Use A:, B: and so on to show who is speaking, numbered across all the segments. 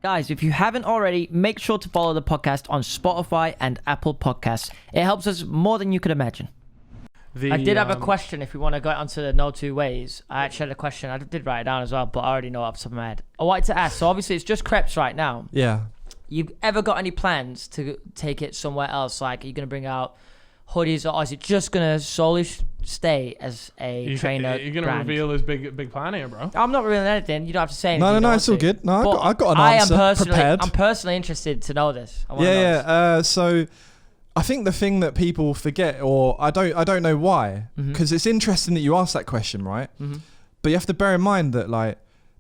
A: Guys, if you haven't already, make sure to follow the podcast on Spotify and Apple Podcasts. It helps us more than you could imagine. I did have a question if we want to go onto the NoTwoWays. I actually had a question. I did write it down as well, but I already know off the top of my head. I wanted to ask, so obviously it's just crepes right now.
B: Yeah.
A: You ever got any plans to take it somewhere else? Like, are you going to bring out hoodies, or is it just going to solely stay as a trainer
C: You're going to reveal this big plan here, bro.
A: I'm not revealing anything. You don't have to say anything.
B: No, it's all good. No, I got an answer prepared.
A: I'm personally interested to know this.
B: So I think the thing that people forget, or I don't know why, because it's interesting that you asked that question, right? But you have to bear in mind that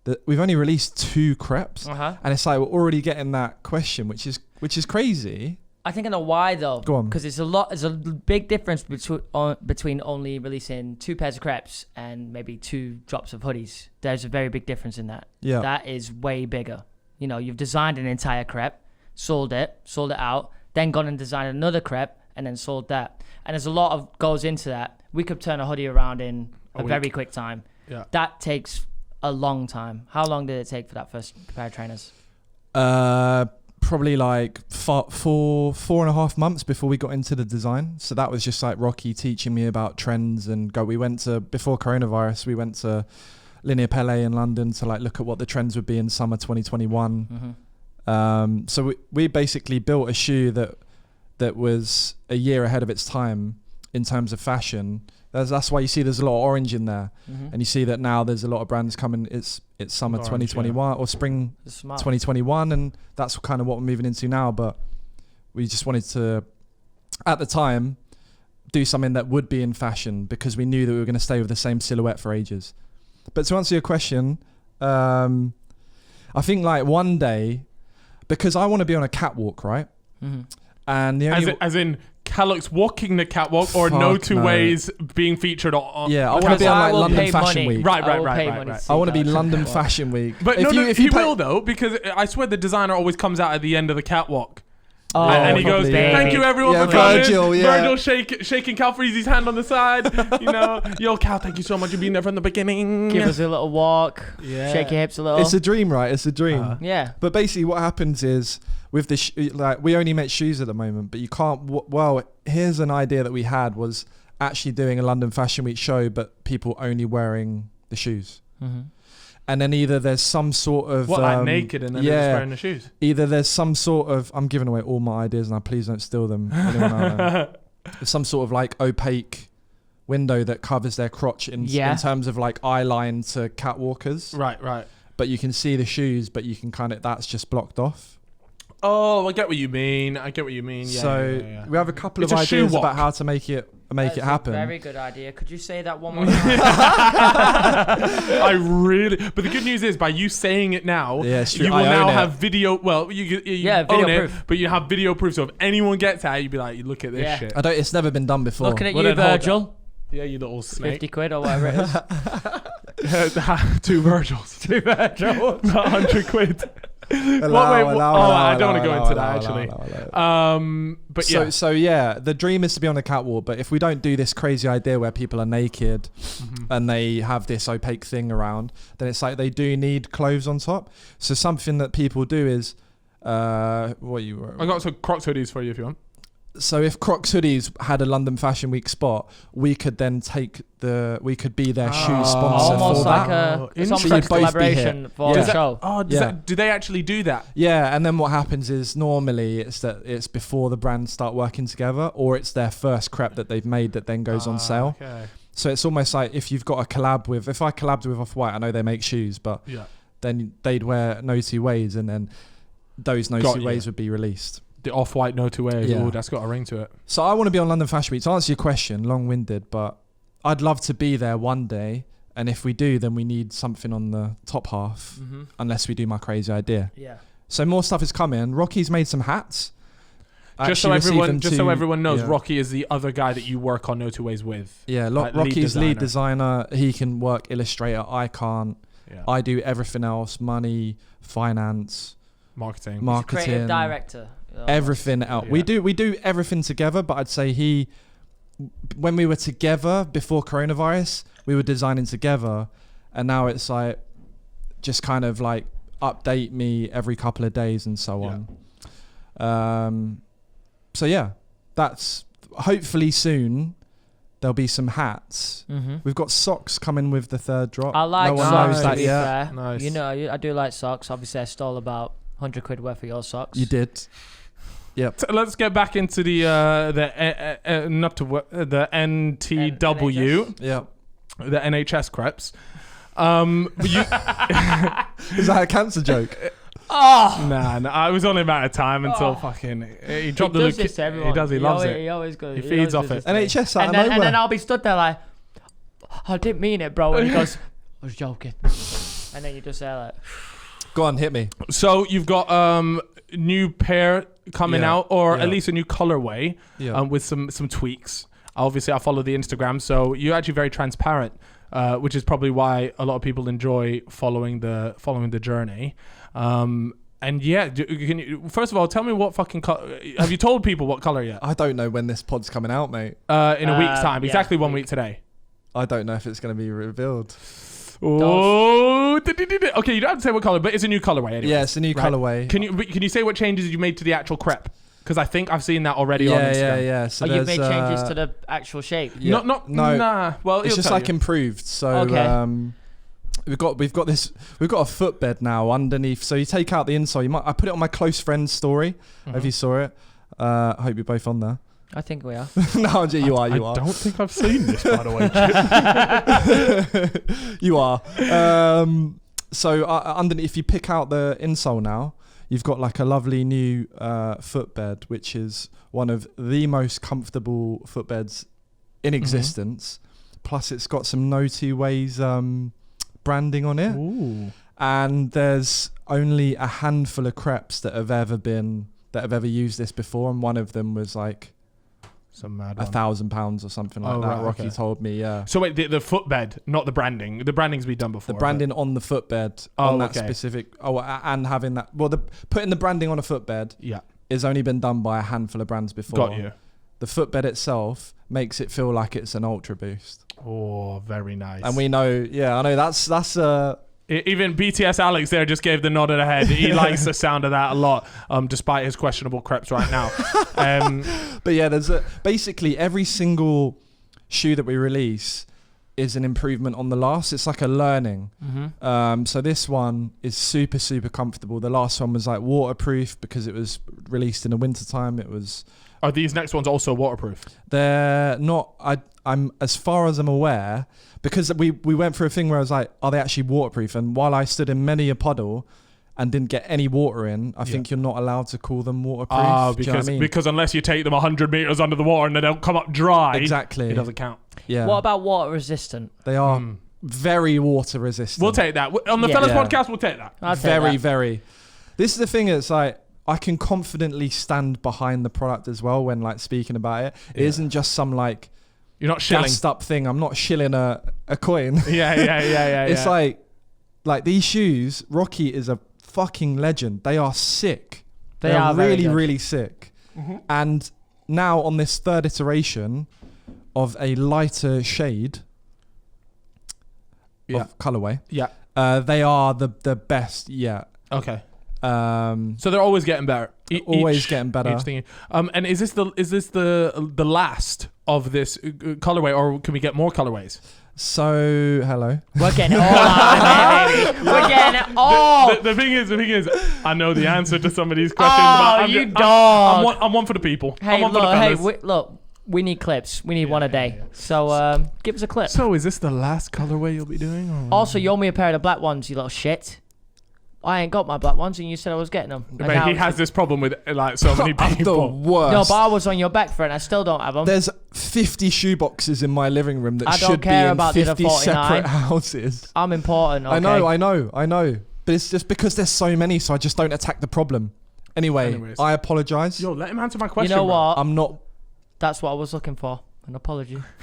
B: that we've only released 2 crepes, and it's like we're already getting that question, which is crazy.
A: I think I know why though.
B: Go on.
A: Because there's a big difference between only releasing 2 pairs of crepes and maybe 2 drops of hoodies. There's a very big difference in that.
B: Yeah.
A: That is way bigger. You know, you've designed an entire crepe, sold it out, then gone and designed another crepe and then sold that. And there's a lot of goes into that. We could turn a hoodie around in a very quick time.
C: Yeah.
A: That takes a long time. How long did it take for that first pair of trainers?
B: Probably like 4.5 months before we got into the design. So that was just like Rocky teaching me about trends and we went to, before coronavirus, we went to Linear Pele in London to like look at what the trends would be in summer 2021. So we basically built a shoe that was a year ahead of its time in terms of fashion. That's why you see there's a lot of orange in there, and you see that now there's a lot of brands coming. It's summer orange, 2021 or spring 2021, and that's kind of what we're moving into now. But we just wanted to, at the time, do something that would be in fashion because we knew that we were going to stay with the same silhouette for ages. But to answer your question, I think like one day, because I want to be on a catwalk, right? And the only
C: as in Callux walking the catwalk, or NoTwoWays being featured on.
B: Yeah, I want to be on like London Fashion Week.
C: Right.
B: I want to be London Fashion Week.
C: But if he will though, because I swear the designer always comes out at the end of the catwalk. And he goes, thank you everyone for coming. Virgil shaking Cal Freezy's hand on the side. You know, yo Cal, thank you so much for being there from the beginning.
A: Give us a little walk, shake your hips a little.
B: It's a dream, right? It's a dream.
A: Yeah.
B: But basically what happens is, with the like we only make shoes at the moment, but you can't. Here's an idea that we had, was actually doing a London Fashion Week show, but people only wearing the shoes. And then either there's some sort of
C: like naked and then they're just wearing the shoes.
B: Either there's some sort of, I'm giving away all my ideas now. Please don't steal them. Anyone out there. There's some sort of like opaque window that covers their crotch in terms of like eye line to catwalkers.
C: Right.
B: But you can see the shoes, but you can that's just blocked off.
C: Oh, I get what you mean. Yeah,
B: so we have a couple of ideas about how to make it happen.
A: Very good idea. Could you say that one more time?
C: But the good news is, by you saying it now, you will
B: now
C: have video. Well, you own it, but you have video proof. So if anyone gets at it, you'd be like, look at this shit.
B: It's never been done before.
A: Looking at you, Virgil.
C: Yeah, you little snake.
A: 50 quid or whatever it is.
C: 2 Virgils.
A: 2 Virgils.
C: 100 quid. I don't want to go into that actually. But yeah.
B: So the dream is to be on a catwalk, but if we don't do this crazy idea where people are naked and they have this opaque thing around, then it's like they do need clothes on top. So something that people do is I
C: got some Crocs hoodies for you if you want.
B: So if Crocs hoodies had a London Fashion Week spot, we could then we could be their shoe sponsor
A: for
B: that.
A: It's almost like a collaboration for the show.
C: Do they actually do that?
B: Yeah, and then what happens is normally it's before the brands start working together, or it's their first crepe that they've made that then goes on sale. Okay. So it's almost like if you've got a collab if I collabed with Off-White, I know they make shoes, but then they'd wear NoTwoWays, and then those NoTwoWays would be released.
C: The Off-White NoTwoWays. Yeah. That's got a ring to it.
B: So I want to be on London Fashion Week. To answer your question, long-winded, but I'd love to be there one day. And if we do, then we need something on the top half, unless we do my crazy idea.
A: Yeah.
B: So more stuff is coming. Rocky's made some hats.
C: Just so everyone knows, Rocky is the other guy that you work on NoTwoWays with.
B: Yeah, Rocky's lead designer. He can work Illustrator. I can't. Yeah. I do everything else: money, finance,
C: marketing.
A: He's creative director.
B: Everything else. We do everything together, but I'd say when we were together before coronavirus, we were designing together, and now it's like just kind of like update me every couple of days and so on. So yeah, that's hopefully soon. There'll be some hats. We've got socks coming with the third drop.
A: I like socks. To be fair.
C: Nice.
A: You know, I do like socks. Obviously, I stole about 100 quid worth of your socks.
B: You did. Yep.
C: So let's get back into the NTW.
B: Yep.
C: The NHS crepes.
B: Is that a cancer joke?
C: Nah, I was only a matter of time until fucking he dropped the look.
A: He
C: does. He loves it.
A: He always goes.
C: He feeds off it.
B: NHS
A: and then I'll be stood there like, I didn't mean it, bro. And he goes, I was joking. And then you just say like,
B: go on, hit me.
C: So you've got new pair coming out, or at least a new colorway, with some tweaks. Obviously, I follow the Instagram, so you're actually very transparent, which is probably why a lot of people enjoy following the journey. And yeah, can you, first of all, tell me what fucking color. Have you told people what color yet?
B: I don't know when this pod's coming out, mate.
C: In a week's time, exactly 1 week today.
B: I don't know if it's going to be revealed.
C: Oh, okay. You don't have to say what color, but it's a new colorway. Anyway.
B: Yeah, it's a new colorway.
C: Can you say what changes you made to the actual crepe? Because I think I've seen that already on Instagram.
B: Yeah. So
A: you've made changes to the actual shape.
B: Yeah.
C: No. Nah. Well,
B: it's just like improved. So we've got a footbed now underneath. So you take out the insole. I put it on my close friend's story. If you saw it, I hope you're both on there.
A: I think we are.
B: No, you are.
C: I don't think I've seen this, by the
B: way. You are. So underneath, if you pick out the insole now, you've got like a lovely new footbed, which is one of the most comfortable footbeds in existence. Plus, it's got some NoTwoWays branding on it.
C: Ooh.
B: And there's only a handful of crepes that have ever used this before, and one of them was like
C: some mad
B: £1,000 or something like that.
C: Right,
B: Rocky told me, yeah.
C: So wait, the footbed, not the branding. The branding's been done before.
B: The branding on the footbed on that specific. And having that. Well, putting the branding on a footbed. Has only been done by a handful of brands before.
C: Got you.
B: The footbed itself makes it feel like it's an Ultra Boost.
C: Oh, very nice.
B: And we know, I know that's
C: even BTS Alex there just gave the nod of the head. He likes the sound of that a lot, despite his questionable crepes right now.
B: But yeah, there's basically every single shoe that we release is an improvement on the last. It's like a learning. So this one is super, super comfortable. The last one was like waterproof because it was released in the wintertime.
C: Are these next ones also waterproof?
B: They're not. I'm as far as I'm aware, because we went through a thing where I was like, are they actually waterproof? And while I stood in many a puddle and didn't get any water in, I think you're not allowed to call them waterproof.
C: Because unless you take them 100 meters under the water and they don't come up dry,
B: exactly,
C: it doesn't count.
B: Yeah.
A: What about water resistant?
B: They are very water resistant.
C: We'll take that on the Fellas podcast. We'll take that.
B: Very. This is the thing. It's like I can confidently stand behind the product as well when like speaking about it. It isn't just some like.
C: You're not shilling.
B: Gassed up thing. I'm not shilling a coin.
C: Yeah.
B: It's like these shoes. Rocky is a fucking legend. They are sick. They are really, really sick. And now on this third iteration of a lighter shade of colorway, they are the best yet.
C: Okay. So they're always getting better.
B: Getting better.
C: Each thing. And is this the last of this colorway, or can we get more colorways?
B: So hello.
A: We're getting it all out, baby. We're getting it all.
C: The thing is, I know the answer to some of these questions. But I'm one for the people.
A: Hey,
C: I'm one for the fellas.
A: look. We need clips. We need one a day. Yeah. So give us a clip.
C: So is this the last colorway you'll be doing? Or?
A: Also, you owe me a pair of the black ones, you little shit. I ain't got my black ones, and you said I was getting them.
C: But he has this problem with like so many people.
B: The worst.
A: No, but I was on your back for it, and I still don't have them.
B: There's 50 shoe boxes in my living room that should be in 50 separate houses.
A: I'm important. Okay?
B: I know. But it's just because there's so many, so I just don't attack the problem. Anyways. I apologize.
C: Yo, let him answer my question.
A: You know what?
B: I'm not.
A: That's what I was looking for. An apology.